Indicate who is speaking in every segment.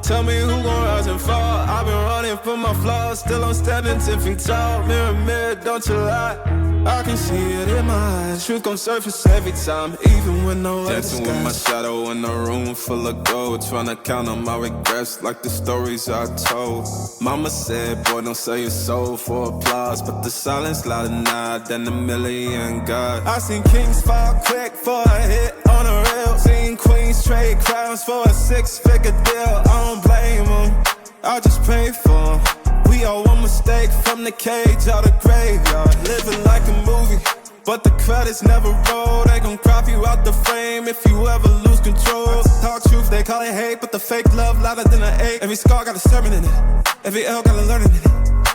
Speaker 1: Tell me who gon' rise and fall. I've been running from my flaws, still I'm standing 10 feet tall. Mirror, mirror, don't you lie. I can see it in my eyes. Truth gon' surface every time, even when no other
Speaker 2: dancing with my shadow in a room full of gold, trying to count on my regrets like the stories I told. Mama said, boy, don't sell your soul for applause, but the silence louder now than a million gods.
Speaker 1: I seen kings fall quick for a hit on a reel. Seen queens trade crowns for a 6-figure deal. I don't blame them, I just pray for them. We all one mistake from the cage out the graveyard. Living like a movie, but the credits never roll. They gon' crop you out the frame if you ever lose control. Talk truth, they call it hate, but the fake love louder than an ache. Every scar got a sermon in it, every L got a learning in it.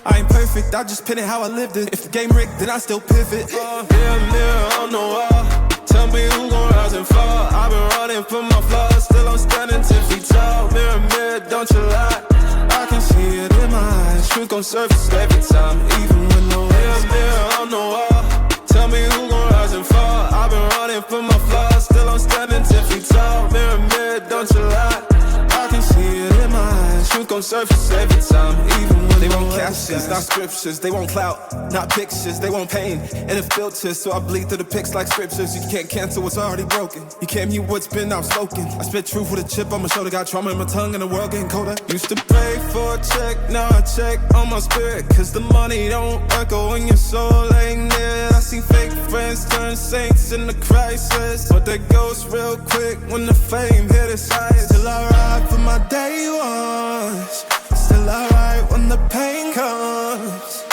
Speaker 1: I ain't perfect, I just pin it how I lived it. If the game rigged, then I still pivot. Mirror, mirror on the wall, tell me who gon' rise and fall. I've been running from my flaws, still I'm standing 10 feet tall. Mirror, mirror, don't you lie. I can see it in my eyes. Truth gon' surface every time, even when no mirror on the wall. Tell me who gon' rise and fall. I've been running from my flaws, still I'm standing 10 feet tall. Mirror, mirror, don't you lie. I can see it in my eyes. Truth gon' surface every time, even when
Speaker 2: they want captions, not scriptures. They want clout, not pictures. They want pain and a filter, so I bleed through the pics like scriptures. You can't cancel what's already broken. You can't mute what's been outspoken. I spit truth with a chip on my shoulder. Got trauma in my tongue and the world getting colder.
Speaker 1: Used to pray for a check, now I check on my spirit, cause the money don't echo when your soul ain't near. I see fake friends turn saints in the crisis, but they ghost real quick when the fame hit its highest. Still I ride for my day ones, still I ride when the pain comes.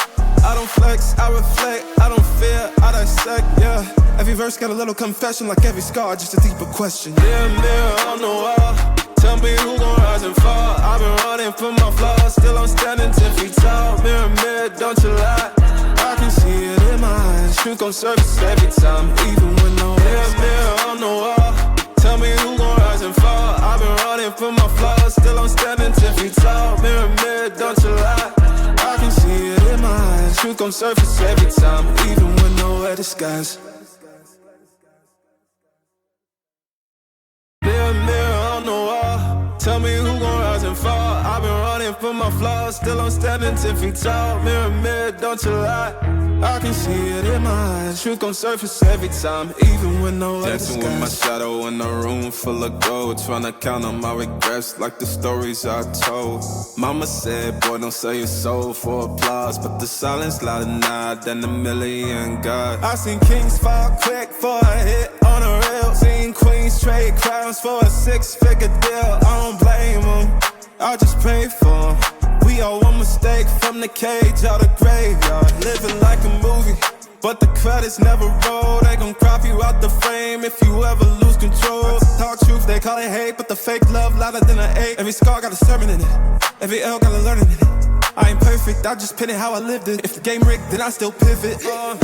Speaker 1: I don't flex, I reflect, I don't fear, I dissect, yeah. Every verse got a little confession, like every scar, just a deeper question. Mirror, mirror on the wall, tell me who gon' rise and fall. I've been running from my flaws, still I'm standing 10 feet tall. Mirror, mirror, don't you lie. I can see it in my eyes. Truth gon' surface every time, even when no mirror on the wall. Tell me who gon' rise and fall. I've been running from my flaws, still I'm standing 10 feet tall. Mirror, mirror, don't you lie. I can see it in my eyes. Truth gon' surface every time, even when nowhere disguise. Mirror, mirror on the wall, tell me who gon' rise and fall. I've been running from my flaws, still I'm standing 10 feet tall. Mirror, mirror, don't you lie. I can see it in my eyes. Truth gon' surface every time, even when no other
Speaker 2: dancing with my shadow in a room full of gold, trying to count on my regrets like the stories I told. Mama said, boy, don't sell your soul for applause, but the silence louder now than a million gods.
Speaker 1: I seen kings fall quick for a hit on a reel. Seen queens trade crowns for a 6-figure deal. I don't blame them, I just pray for them. We all one mistake from the cage out the graveyard. Living like a movie, but the credits never roll. They gon' crop you out the frame if you ever lose control. Talk truth, they call it hate, but the fake love louder than an ache. Every scar got a sermon in it, every L got a learning in it. I ain't perfect, I just pin it how I lived it. If the game rigged, then I still pivot. Mirror,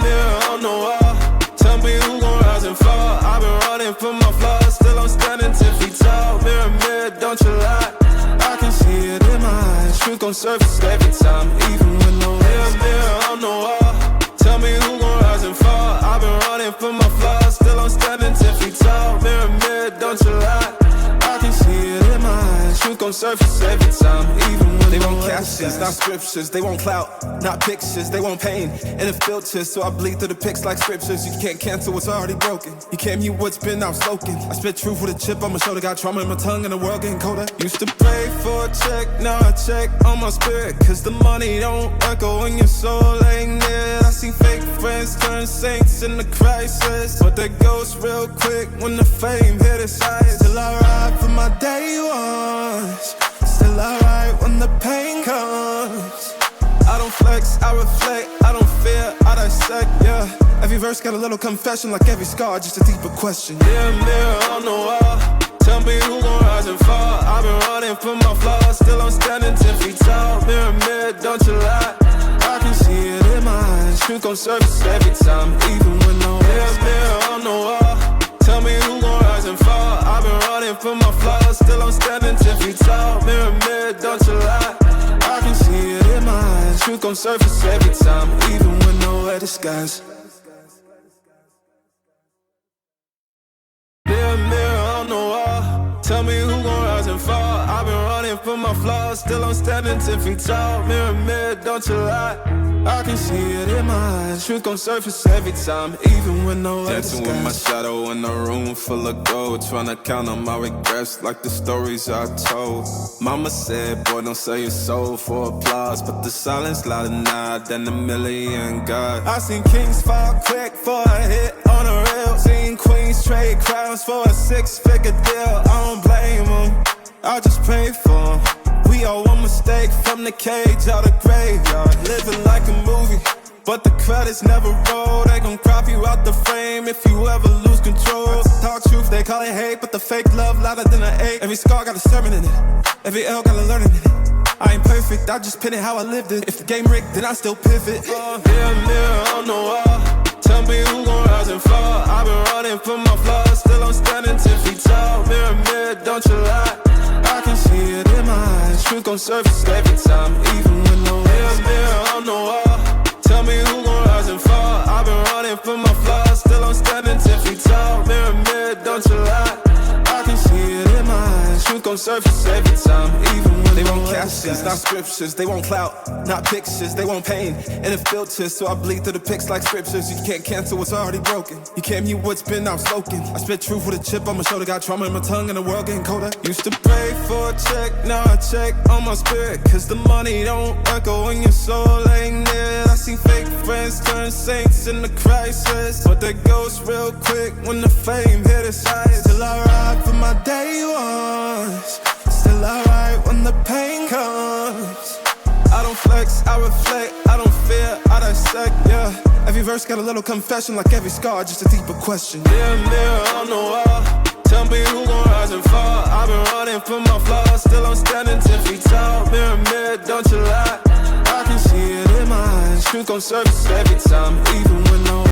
Speaker 1: mirror on the wall, tell me who gon' rise and fall. I've been running from my flaws, still I'm standing 10 feet tall. Mirror, mirror, don't you lie. I can see it in my eyes. Truth gon' surface every time, even when no mirror on the wall. Tell me who gon' rise and fall. I've been running from my flaws, still I'm standing 10 feet tall. Mirror, mirror, don't you lie. I can see it in my eyes. Truth gon' surface every time, even when
Speaker 2: they want captions, not scriptures. They want clout, not pictures. They want pain and a filter, so I bleed through the pics like scriptures. You can't cancel what's already broken. You can't mute what's been outspoken. I spit truth with a chip on my shoulder. Got trauma in my tongue and the world getting colder.
Speaker 1: Used to pray for a check, now I check on my spirit, cause the money don't echo when your soul ain't near. I see fake friends turn saints in the crisis, but they ghost real quick when the fame hit its highest. Still I ride for my day ones, still I ride when the pain comes. I don't flex, I reflect, I don't fear, I dissect, yeah. Every verse got a little confession, like every scar, just a deeper question. Mirror, mirror on the wall, tell me who gon' rise and fall. I've been running from my flaws, still I'm standing 10 feet tall. Mirror, mirror, don't you lie. I can see it in my eyes. Truth gon' surface every time, even when no mirror on the wall. Tell me who gon' rise and fall. I've been running from my flaws, still I'm standing 10 feet tall. Mirror, mirror, don't you lie. I can see it in my eyes. Truth gon' surface every time, even when nowhere disguise. Mirror, mirror on the wall, Tell me who gon' rise and fall. I've been running for my flaws, still I'm standing 10 feet tall. Mirror, mirror, don't you lie. I can see it in my eyes. Truth gon' surface every time, even when no other
Speaker 2: Dancing with my shadow in a room full of gold, tryna count on my regrets like the stories I told. Mama said, boy, don't sell your soul for applause, but the silence louder now than a million gods.
Speaker 1: I seen kings fall quick for a hit on a reel. Seen queens trade crowns for a 6-figure deal. I don't blame them, I just pray for them. We all one mistake from the cage out of graveyard. Living like a movie, but the credits never roll. They gon' crop you out the frame if you ever lose control. Talk truth, they call it hate, but the fake love louder than an ache. Every scar got a sermon in it, every L got a learning in it. I ain't perfect, I just pin it how I lived it. If the game rigged, then I still pivot. Mirror, mirror on the wall, tell me who gon' rise and fall. I've been running for my flaws, still I'm standing 10 feet tall. Mirror, mirror, don't you lie. I can see it in my eyes. Truth gon' surface every time, even when no mirror, mirror on the wall. Tell me who gon' rise and fall. I've been running for my flaws, still I'm standing 10 feet tall. Mirror, mirror, don't you lie. I can see it in my eyes. Truth gon' surface every time, even when
Speaker 2: they want captions, not scriptures. They want clout, not pictures. They want pain and a filter, so I bleed through the pics like scriptures. You can't cancel what's already broken. You can't mute what's been outspoken. I spit truth with a chip on my shoulder. Got trauma in my tongue and the world getting colder.
Speaker 1: Used to pray for a check, now I check on my spirit, cause the money don't echo when your soul ain't near. I see fake friends turn saints in the crisis, but they ghost real quick when the fame hit its height. Still I ride for my day ones, still I ride when the pain comes. I don't flex, I reflect, I don't fear, I dissect, yeah. Every verse got a little confession, like every scar, just a deeper question. Mirror, mirror on the wall, tell me who gon' rise and fall. I've been running for my flaws, still I'm standing 10 feet tall. Mirror, mirror, don't you lie. I can see it in my eyes. Truth gon' surface every time, even when no